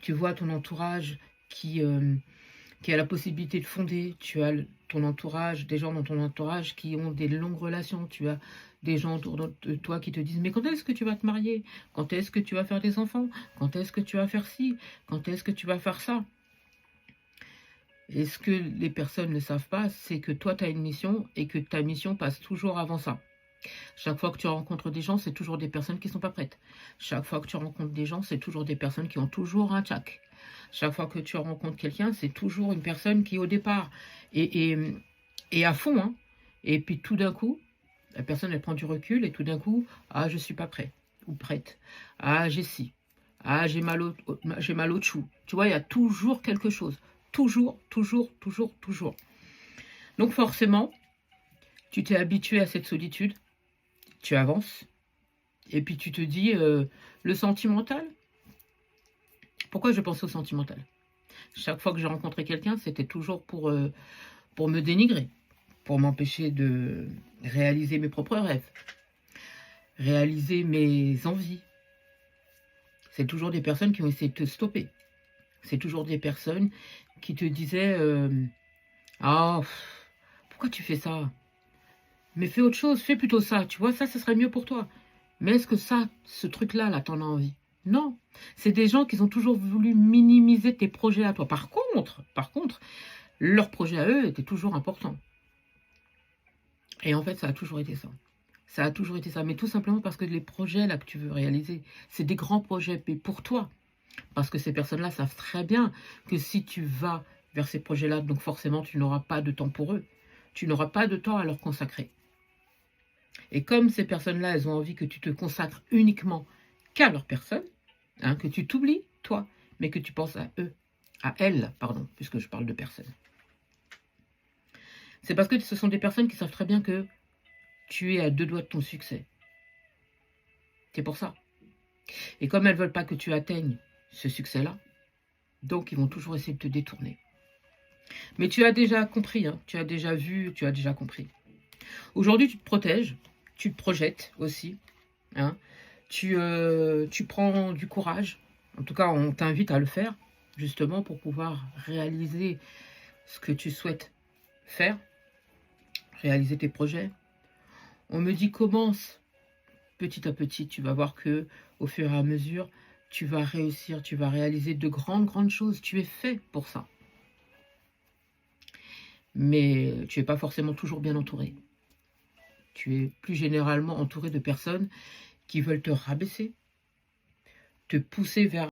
Tu vois ton entourage qui a la possibilité de fonder. Tu as ton entourage, des gens dans ton entourage qui ont des longues relations. Tu as des gens autour de toi qui te disent: mais quand est-ce que tu vas te marier? Quand est-ce que tu vas faire des enfants? Quand est-ce que tu vas faire ci? Quand est-ce que tu vas faire ça? Et ce que les personnes ne savent pas, c'est que toi, tu as une mission et que ta mission passe toujours avant ça. Chaque fois que tu rencontres des gens, c'est toujours des personnes qui ne sont pas prêtes. Chaque fois que tu rencontres des gens, c'est toujours des personnes qui ont toujours un tchac. Chaque fois que tu rencontres quelqu'un, c'est toujours une personne qui, au départ, est à fond. Hein. Et puis tout d'un coup, la personne, elle prend du recul et tout d'un coup, ah, je ne suis pas prêt ou prête. Ah, j'ai ci. Ah, j'ai mal au chou. Tu vois, il y a toujours quelque chose. Toujours, toujours, toujours, toujours. Donc forcément, tu t'es habitué à cette solitude. Tu avances. Et puis tu te dis, le sentimental. Pourquoi je pense au sentimental? Chaque fois que j'ai rencontré quelqu'un, c'était toujours pour me dénigrer, pour m'empêcher de réaliser mes propres rêves, réaliser mes envies. C'est toujours des personnes qui ont essayé de te stopper. C'est toujours des personnes qui te disaient ah, pourquoi tu fais ça? Mais fais autre chose, fais plutôt ça. Tu vois, ça serait mieux pour toi. Mais est-ce que ça, ce truc-là, là, t'en as envie? Non. C'est des gens qui ont toujours voulu minimiser tes projets à toi. Par contre, leurs projets à eux étaient toujours importants. Et en fait, ça a toujours été ça. Ça a toujours été ça. Mais tout simplement parce que les projets là que tu veux réaliser, c'est des grands projets. Mais pour toi, parce que ces personnes-là savent très bien que si tu vas vers ces projets-là, donc forcément, tu n'auras pas de temps pour eux. Tu n'auras pas de temps à leur consacrer. Et comme ces personnes-là, elles ont envie que tu te consacres uniquement qu'à leur personne, hein, que tu t'oublies, toi, mais que tu penses à eux, à elles, pardon, puisque je parle de personnes. C'est parce que ce sont des personnes qui savent très bien que tu es à 2 doigts de ton succès. C'est pour ça. Et comme elles ne veulent pas que tu atteignes ce succès-là, donc ils vont toujours essayer de te détourner. Mais tu as déjà compris, hein, tu as déjà vu, tu as déjà compris. Aujourd'hui, tu te protèges, tu te projettes aussi, hein, tu prends du courage. En tout cas, on t'invite à le faire, justement, pour pouvoir réaliser ce que tu souhaites faire, réaliser tes projets. On me dit commence petit à petit, tu vas voir que au fur et à mesure, tu vas réussir, tu vas réaliser de grandes choses. Tu es fait pour ça. Mais tu n'es pas forcément toujours bien entouré. Tu es plus généralement entouré de personnes qui veulent te rabaisser, te pousser vers